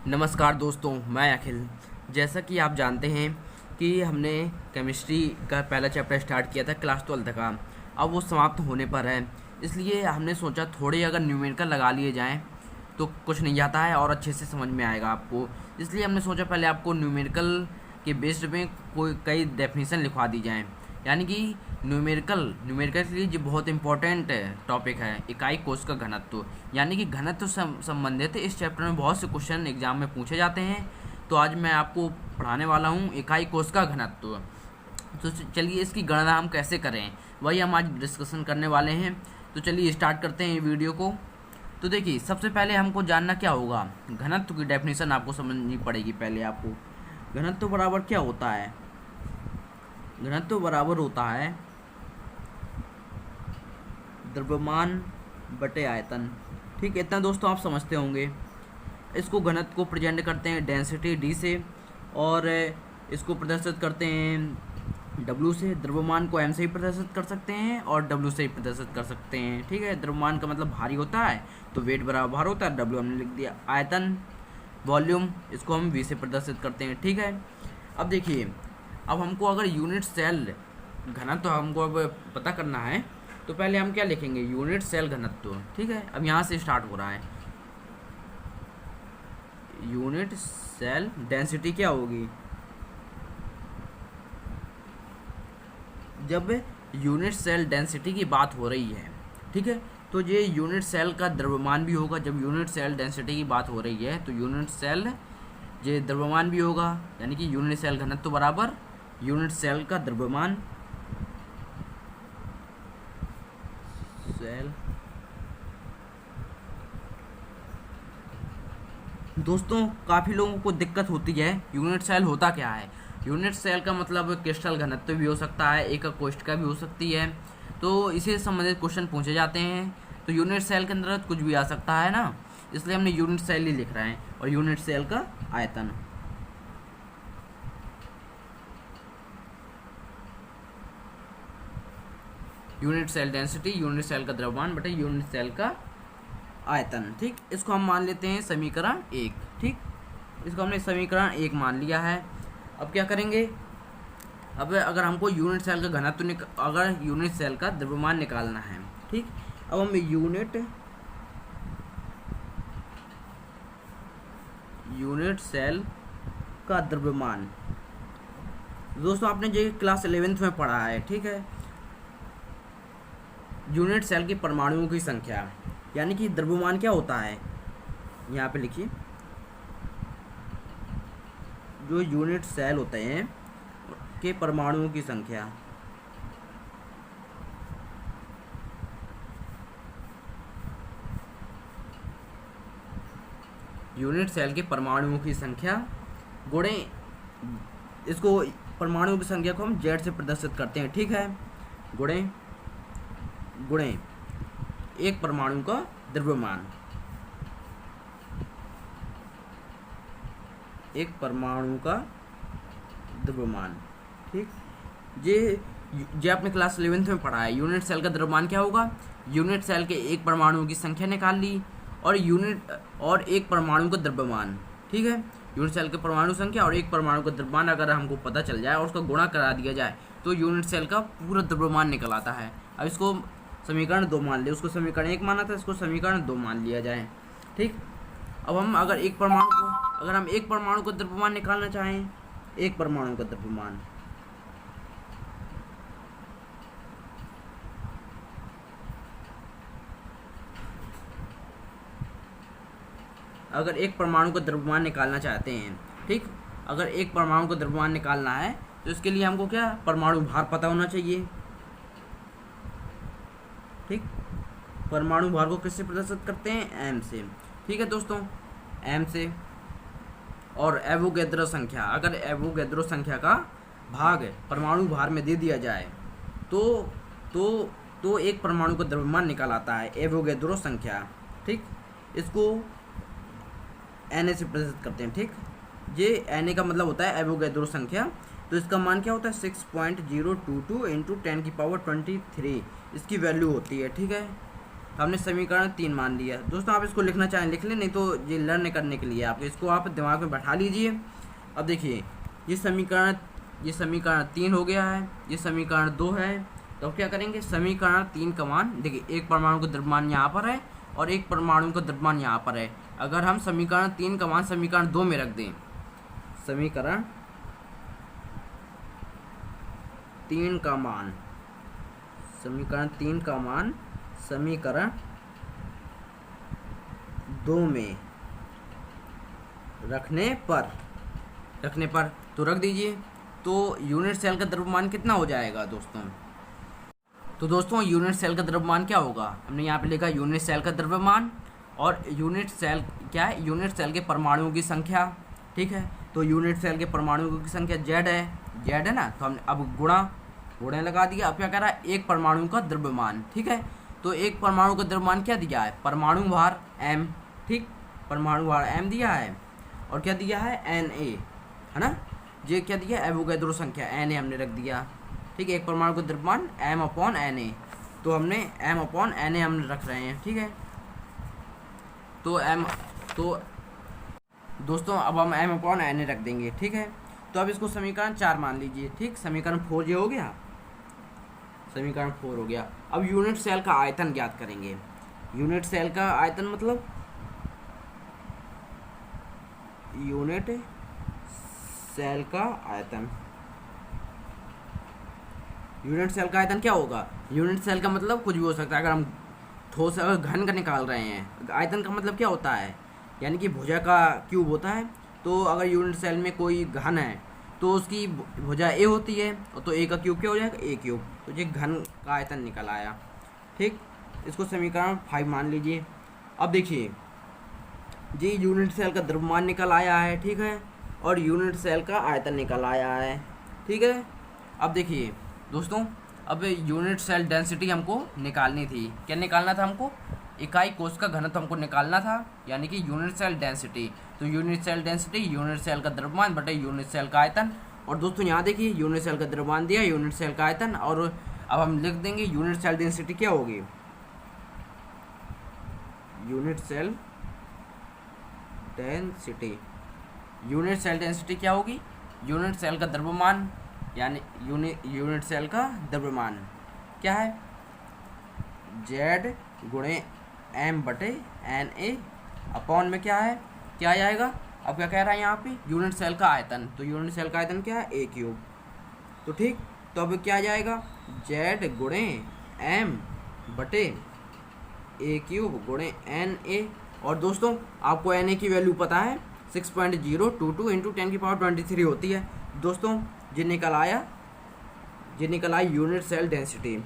नमस्कार दोस्तों, मैं अखिल। जैसा कि आप जानते हैं कि हमने केमिस्ट्री का पहला चैप्टर स्टार्ट किया था क्लास 12 का। अब वो समाप्त होने पर है, इसलिए हमने सोचा थोड़े अगर न्यूमेरिकल लगा लिए जाएं तो कुछ नहीं आता है और अच्छे से समझ में आएगा आपको। इसलिए हमने सोचा पहले आपको न्यूमेरिकल के बेस्ड में कोई कई डेफिनेशन लिखवा दी जाएं। यानी कि न्यूमेरिकल के लिए जो बहुत इंपॉर्टेंट टॉपिक है इकाई कोश का घनत्व, यानी कि घनत्व संबंधित इस चैप्टर में बहुत से क्वेश्चन एग्जाम में पूछे जाते हैं। तो आज मैं आपको पढ़ाने वाला हूँ इकाई कोश का घनत्व। तो चलिए इसकी गणना हम कैसे करें वही हम आज डिस्कशन करने वाले हैं। तो चलिए स्टार्ट करते हैं ये वीडियो को। तो देखिए, सबसे पहले हमको जानना क्या होगा, घनत्व की डेफिनेशन आपको समझनी पड़ेगी। पहले आपको घनत्व बराबर क्या होता है। घनत्व बराबर होता है द्रव्यमान बटे आयतन। ठीक है, इतना दोस्तों आप समझते होंगे। इसको घनत्व को प्रेजेंट करते हैं डेंसिटी डी से, और इसको प्रदर्शित करते हैं डब्ल्यू से। द्रव्यमान को एम से ही प्रदर्शित कर सकते हैं और डब्ल्यू से ही प्रदर्शित कर सकते हैं। ठीक है, द्रव्यमान का मतलब भारी होता है तो वेट बराबर भार होता है, डब्ल्यू हमने लिख दिया। आयतन वॉल्यूम, इसको हम वी से प्रदर्शित करते हैं। ठीक है, अब देखिए, अब हमको अगर यूनिट सेल घनत्व हमको अब पता करना है तो पहले हम क्या लिखेंगे, यूनिट सेल घनत्व। ठीक है, अब यहाँ से स्टार्ट हो रहा है। यूनिट सेल डेंसिटी क्या होगी, जब यूनिट सेल डेंसिटी की बात हो रही है, ठीक है, तो ये यूनिट सेल का द्रव्यमान भी होगा। जब यूनिट सेल डेंसिटी की बात हो रही है तो यूनिट सेल ये द्रव्यमान भी होगा, यानी कि यूनिट सेल घनत्व बराबर यूनिट सेल का द्रव्यमान। सेल दोस्तों, काफ़ी लोगों को दिक्कत होती है यूनिट सेल होता क्या है। यूनिट सेल का मतलब क्रिस्टल घनत्व भी हो सकता है, एक कोष्ठिका भी हो सकती है। तो इसे संबंधित क्वेश्चन पूछे जाते हैं। तो यूनिट सेल के अंदर कुछ भी आ सकता है ना, इसलिए हमने यूनिट सेल ही लिख रहे हैं। और यूनिट सेल का आयतन, unit cell density, unit cell का द्रव्यमान बटे यूनिट सेल का आयतन। ठीक, इसको हम मान लेते हैं समीकरण 1। ठीक, इसको हमने समीकरण 1 मान लिया है। अब क्या करेंगे, अब अगर हमको यूनिट सेल का घनत्व अगर यूनिट सेल का द्रव्यमान निकालना है, ठीक, अब हम यूनिट सेल का द्रव्यमान, दोस्तों आपने जो क्लास 11th में पढ़ा है, ठीक है, यूनिट सेल की परमाणुओं की संख्या, यानी कि द्रव्यमान क्या होता है, यहाँ पे लिखिए, जो यूनिट सेल होते हैं के परमाणुओं की संख्या। यूनिट सेल के परमाणुओं की संख्या गुणे, इसको परमाणुओं की संख्या को हम जेड से प्रदर्शित करते हैं। ठीक है, गुणे एक परमाणु का द्रव्यमान, एक परमाणु का द्रव्यमान। ठीक, ये आपने क्लास 11th में पढ़ा है। यूनिट सेल का द्रव्यमान क्या होगा, यूनिट सेल के एक परमाणु की संख्या निकाल ली और एक परमाणु का द्रव्यमान। ठीक है, यूनिट सेल के परमाणु संख्या और एक परमाणु का द्रव्यमान अगर हमको पता चल जाए और उसका गुणा करा दिया जाए तो यूनिट सेल का पूरा द्रव्यमान निकल आता है। अब इसको समीकरण 2 मान लिया, उसको समीकरण 1 माना था, इसको समीकरण 2 मान लिया जाए। ठीक, अब हम अगर एक परमाणु का द्रव्यमान निकालना चाहें, एक परमाणु का द्रव्यमान, अगर एक परमाणु का द्रव्यमान निकालना चाहते हैं, ठीक, अगर एक परमाणु का द्रव्यमान निकालना है तो इसके लिए हमको क्या, परमाणु भार पता होना चाहिए। ठीक, परमाणु भार को किससे प्रदर्शित करते हैं, एम से। ठीक है दोस्तों, एम से। और एवोगैड्रो संख्या, अगर एवोगैड्रो संख्या का भाग परमाणु भार में दे दिया जाए तो एक परमाणु का द्रव्यमान निकाल आता है, एवोगैड्रो संख्या। ठीक, इसको एन से प्रदर्शित करते हैं। ठीक, ये एन का मतलब होता है एवोगैड्रो संख्या। तो इसका मान क्या होता है, 6.022 × 10⁻23 इसकी वैल्यू होती है। ठीक है, तो हमने समीकरण 3 मान लिया। दोस्तों आप इसको लिखना चाहें लिख लें, नहीं तो ये लर्न करने के लिए आपको इसको आप दिमाग में बैठा लीजिए। अब देखिए ये समीकरण 3 हो गया है, ये समीकरण 2 है। तो अब क्या करेंगे, समीकरण 3 का मान देखिए, एक परमाणु का द्रव्यमान यहाँ पर है और एक परमाणु का द्रव्यमान यहाँ पर है। अगर हम समीकरण 3 का मान समीकरण 2 में रख दें, समीकरण 3 का मान समीकरण 2 में रखने पर तो रख दीजिए, तो यूनिट सेल का द्रव्यमान कितना हो जाएगा दोस्तों। तो दोस्तों यूनिट सेल का द्रव्यमान क्या होगा, हमने यहाँ पे लिखा यूनिट सेल का द्रव्यमान, और यूनिट सेल क्या है, यूनिट सेल के परमाणुओं की संख्या। ठीक है, तो यूनिट सेल के परमाणुओं की संख्या Z है ना, तो हमने अब गुणा लगा दिया। अब क्या कह रहा है, एक परमाणु का द्रव्यमान। ठीक है, तो एक परमाणु का द्रव्यमान क्या दिया है, परमाणु भार m। ठीक, परमाणु भार m दिया है, और क्या दिया है Na, है ना, ये क्या दिया, एवोगैड्रो संख्या Na हमने रख दिया। ठीक है, एक परमाणु का द्रव्यमान m/Na, तो हमने m/Na हमने रख रहे हैं। ठीक है, तो दोस्तों अब हम m/Na रख देंगे। ठीक है, तो अब इसको समीकरण 4 मान लीजिए। ठीक, समीकरण 4 ये हो गया, समीकरण 4 हो गया। अब यूनिट सेल का आयतन ज्ञात करेंगे। यूनिट सेल का आयतन मतलब यूनिट सेल का आयतन, यूनिट सेल का आयतन क्या होगा, यूनिट सेल का मतलब कुछ भी हो सकता है। अगर हम ठोस अगर घन का निकाल रहे हैं, आयतन का मतलब क्या होता है, यानी कि भुजा का क्यूब होता है। तो अगर यूनिट सेल में कोई घन है तो उसकी भुजा ए होती है, तो ए का क्यूब क्या हो जाएगा, ए क्यूब। तो ये घन का आयतन निकल आया। ठीक, इसको समीकरण 5 मान लीजिए। अब देखिए जी यूनिट सेल का द्रव्यमान निकल आया है। ठीक है, और यूनिट सेल का आयतन निकल आया है। ठीक है, अब देखिए दोस्तों, अब यूनिट सेल डेंसिटी हमको निकालनी थी। क्या निकालना था हमको, इकाई कोश का घनत्व हमको निकालना था, यानी कि यूनिट सेल डेंसिटी। तो unit cell density unit cell का द्रव्यमान बटे यूनिट सेल का आयतन। और दोस्तों यहाँ देखिए यूनिट सेल का द्रव्यमान दिया, यूनिट सेल का आयतन, और अब हम लिख देंगे यूनिट सेल डेंसिटी क्या होगी, यूनिट सेल डेंसिटी क्या होगी, यूनिट सेल का द्रव्यमान, यानी यूनिट सेल का द्रव्यमान क्या है, Z गुणे m/Na अपॉन में क्या है, क्या आएगा। अब क्या कह रहा है यहाँ पे, यूनिट सेल का आयतन, तो यूनिट सेल का आयतन क्या है, a क्यूब। तो ठीक, तो अब क्या आ जाएगा, Z गुणे m/a क्यूब गुणे Na। और दोस्तों आपको Na की वैल्यू पता है 6.022 × 10⁻23 होती है। दोस्तों ये निकल आया यूनिट सेल डेंसिटी।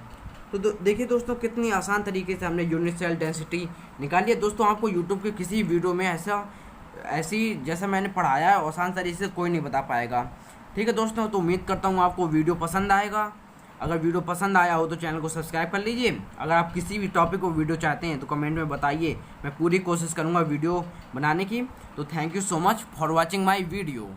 तो देखिए दोस्तों कितनी आसान तरीके से हमने यूनिट सेल डेंसिटी निकाली है। दोस्तों आपको यूट्यूब के किसी वीडियो में ऐसी जैसा मैंने पढ़ाया है आसान तरीके से कोई नहीं बता पाएगा। ठीक है दोस्तों, तो उम्मीद करता हूँ आपको वीडियो पसंद आएगा। अगर वीडियो पसंद आया हो तो चैनल को सब्सक्राइब कर लीजिए। अगर आप किसी भी टॉपिक को वीडियो चाहते हैं तो कमेंट में बताइए, मैं पूरी कोशिश करूँगा वीडियो बनाने की। तो thank you so much for watching my video.